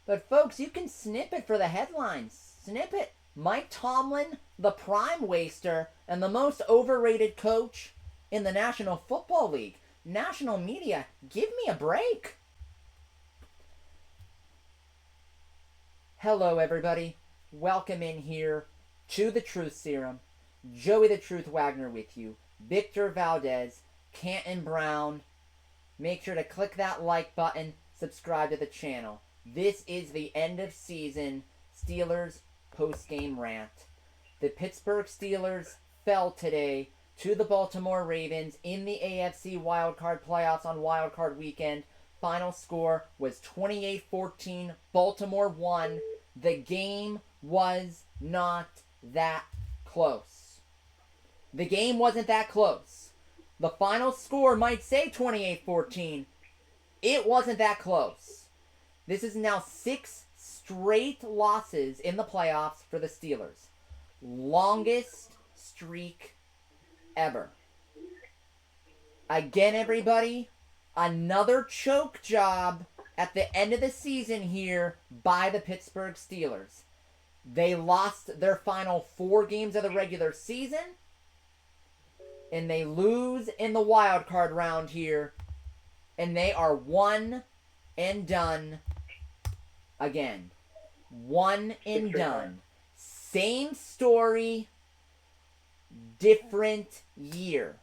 But folks, you can snip it for the headlines. Snip it. Mike Tomlin, the prime waster and the most overrated coach in the National Football League. National media, give me a break. Hello, everybody. Welcome in here to the Truth Serum. Joey the Truth Wagner with you. Victor Valdez, Canton Brown. Make sure to click that like button. Subscribe to the channel. This is the end of season Steelers Postgame RANT. The Pittsburgh Steelers fell today to the Baltimore Ravens in the AFC wildcard playoffs on wildcard weekend. Final score was 28-14. Baltimore won. The game was not that close. The game wasn't that close. The final score might say 28-14. It wasn't that close. This is now 6 straight losses in the playoffs for the Steelers. Longest streak ever. Again, everybody, another choke job at the end of the season here by the Pittsburgh Steelers. They lost their final 4 games of the regular season, and they lose in the wild card round here, and they are one and done again. One and done. Same story, different year.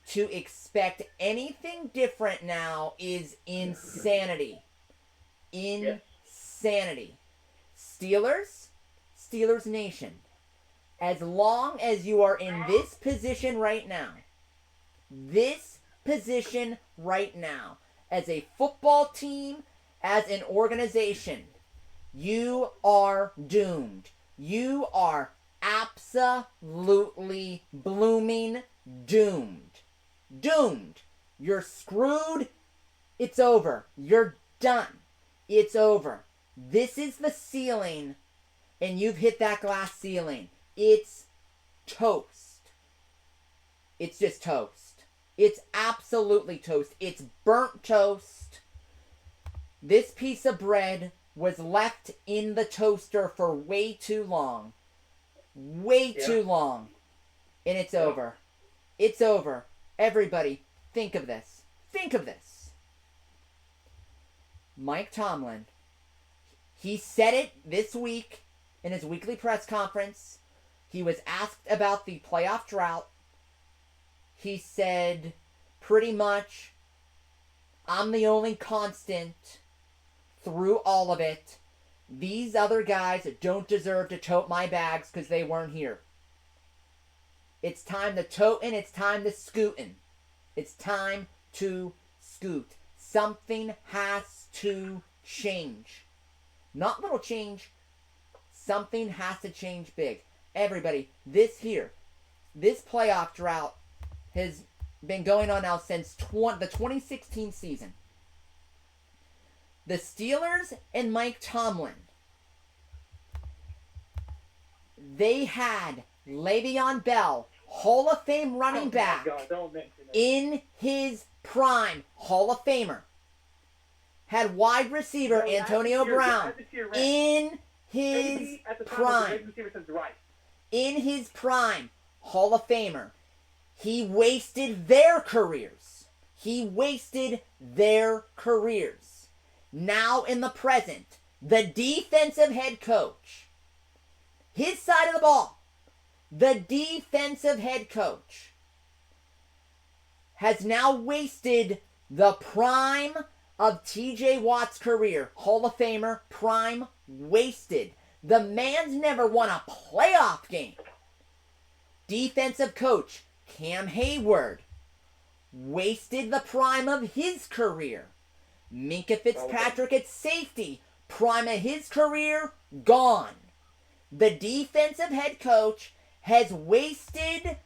To expect anything different now is insanity. Insanity. Steelers Nation. As long as you are in this position right now, as a football team, as an organization, you are doomed. You are absolutely blooming doomed. Doomed. You're screwed. It's over. You're done. It's over. This is the ceiling, and you've hit that glass ceiling. It's toast. It's just toast. It's absolutely toast. It's burnt toast. This piece of bread was left in the toaster for way too long. Way too long. And it's over. It's over. Everybody, think of this. Think of this. Mike Tomlin, he said it this week in his weekly press conference. He was asked about the playoff drought. He said, pretty much, I'm the only constant through all of it. These other guys don't deserve to tote my bags because they weren't here. It's time to totin', it's time to scootin'. It's time to scoot. Something has to change. Not little change. Something has to change big. Everybody, this playoff drought has been going on now since the 2016 season. The Steelers and Mike Tomlin, they had Le'Veon Bell, Hall of Fame running back, in his prime, Hall of Famer. Had wide receiver Antonio Brown in his prime. In his prime, Hall of Famer. He wasted their careers. Now in the present, the defensive head coach, his side of the ball, the defensive head coach, has now wasted the prime of TJ Watt's career. Hall of Famer, prime, wasted. The man's never won a playoff game. Defensive coach, Cam Hayward, wasted the prime of his career. Minkah Fitzpatrick at safety, prime of his career, gone. The defensive head coach has wasted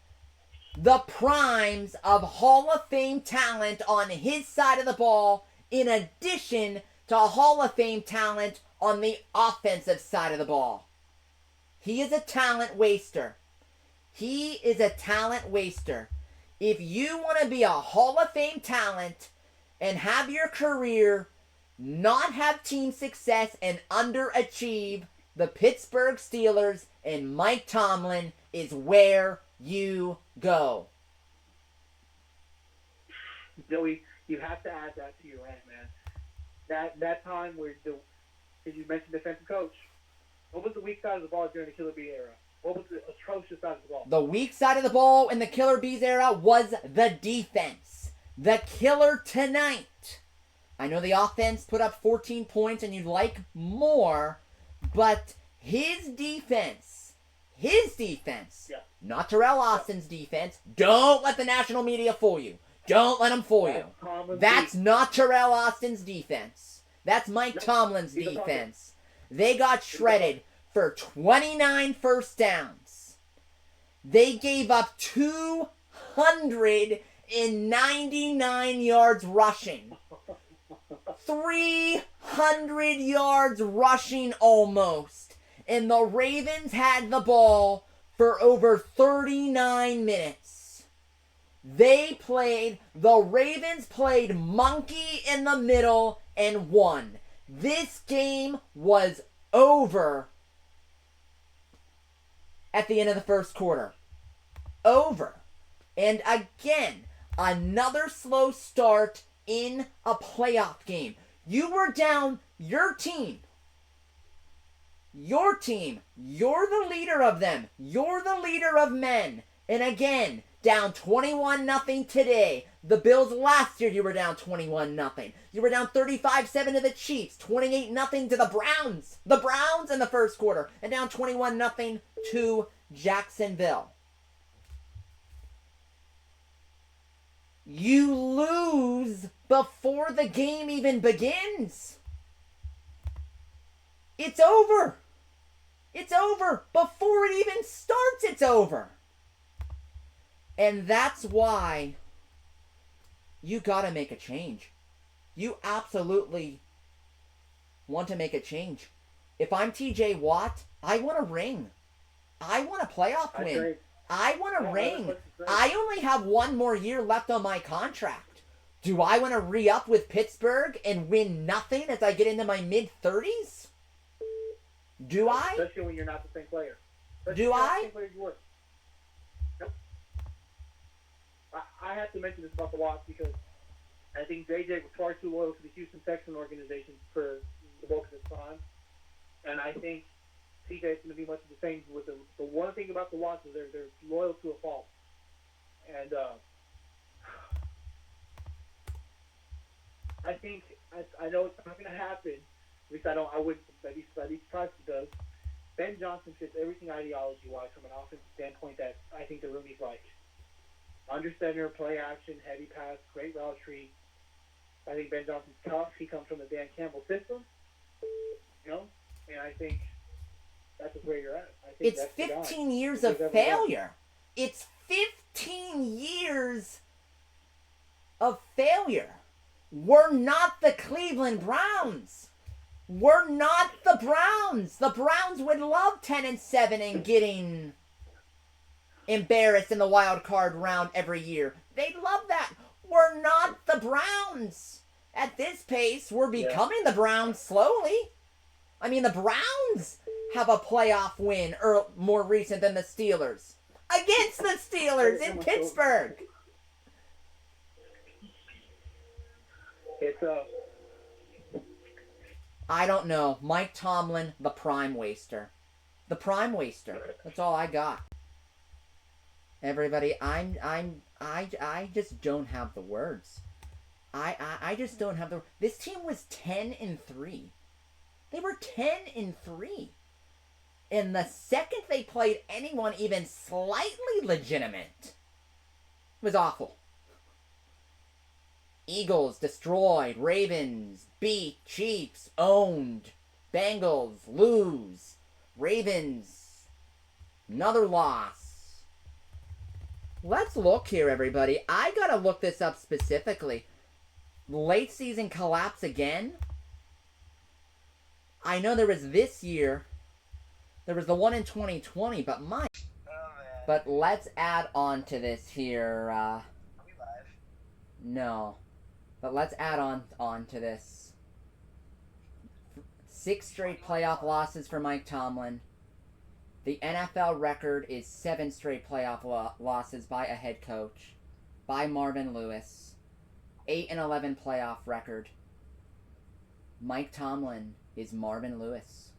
the primes of Hall of Fame talent on his side of the ball, in addition to Hall of Fame talent on the offensive side of the ball. He is a talent waster. If you want to be a Hall of Fame talent and have your career not have team success, and underachieve, the Pittsburgh Steelers and Mike Tomlin is where you go. Joey, you have to add that to your rant, man. That time where you mentioned defensive coach. What was the weak side of the ball during the Killer Bee era? What was the atrocious side of the ball? The weak side of the ball in the Killer Bees era was the defense. The killer tonight. I know the offense put up 14 points and you'd like more, but his defense, yeah. not Terrell Austin's defense. Don't let the national media fool you. Don't let them fool you. That's not Terrell Austin's defense. That's Mike Tomlin's defense. They got shredded for 29 first downs. They gave up 299 yards rushing. 300 yards rushing almost. And the Ravens had the ball for over 39 minutes. The Ravens played monkey in the middle and won. This game was over at the end of the first quarter. Over. And again, another slow start in a playoff game. You were down, your team, you're the leader of them. You're the leader of men. And again, down 21-0 today. The Bills last year, you were down 21-0. You were down 35-7 to the Chiefs, 28-0 to the Browns. The Browns in the first quarter, and down 21-0 to Jacksonville. You lose before the game even begins. It's over. It's over. Before it even starts, it's over. And that's why you gotta make a change. You absolutely want to make a change. If I'm TJ Watt, I want a ring. I want a playoff win. I want a ring. I only have one more year left on my contract. Do I want to re-up with Pittsburgh and win nothing as I get into my mid-30s? Do I? Especially when you're not the same player. Do I? I have to mention this about the Watts because I think JJ was far too loyal to the Houston Texans organization for the bulk of his time. And I think TJ is going to be much of the same with them. The one thing about the Watts is they're loyal to a fault. And I think, I know it's not going to happen. At least I wouldn't be surprised if it does. Ben Johnson fits everything ideology-wise from an offensive standpoint that I think the Roomies like. Under center, play action, heavy pass, great route tree. I think Ben Johnson's tough. He comes from the Dan Campbell system, and I think that's just where you're at. I think it's 15 years of failure. It's 15 years of failure. We're not the Cleveland Browns. We're not the Browns. The Browns would love 10-7 and getting embarrassed in the wild card round every year. They'd love that. We're not the Browns. At this pace, we're becoming the Browns slowly. I mean, the Browns have a playoff win more recent than the Steelers. Against the Steelers in Pittsburgh. I don't know. Mike Tomlin, the prime waster. The prime waster. That's all I got. Everybody, I just don't have the words. I just don't have the. This team was 10-3. They were 10-3. And the second they played anyone even slightly legitimate, it was awful. Eagles destroyed, Ravens beat, Chiefs owned, Bengals lose, Ravens another loss. Let's look here, everybody. I gotta look this up specifically. Late season collapse again? I know there was this year. There was the one in 2020, but But let's add on to this here. Are we live? No. But let's add on to this. 6 straight playoff losses for Mike Tomlin. The NFL record is 7 straight playoff losses by a head coach, by Marvin Lewis. 8-11 playoff record. Mike Tomlin is Marvin Lewis.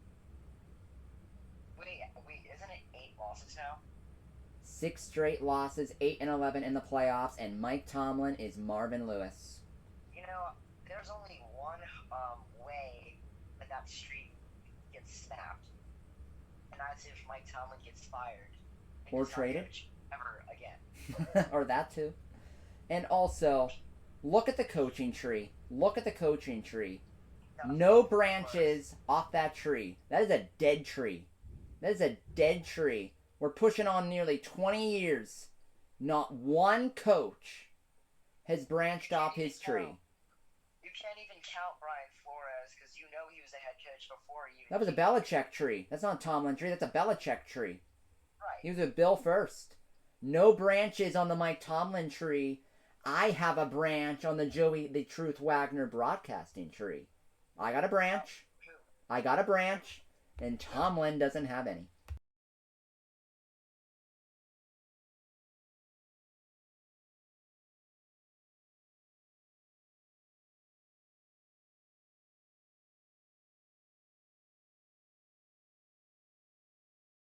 Wait, isn't it 8 losses now? 6 straight losses, 8-11 in the playoffs, and Mike Tomlin is Marvin Lewis. You know, there's only one way that streak gets snapped, and that's if Mike Tomlin gets fired. Or traded. Ever again. Or that too. And also, look at the coaching tree. Look at the coaching tree. No branches off that tree. That is a dead tree. That is a dead tree. We're pushing on nearly 20 years. Not one coach has branched off his tree. You can't even count Brian Flores because you know he was the head coach before he even... That was a Belichick tree. That's not a Tomlin tree. That's a Belichick tree. Right. He was with Bill first. No branches on the Mike Tomlin tree. I have a branch on the Joey the Truth Wagner broadcasting tree. I got a branch. And Tomlin doesn't have any.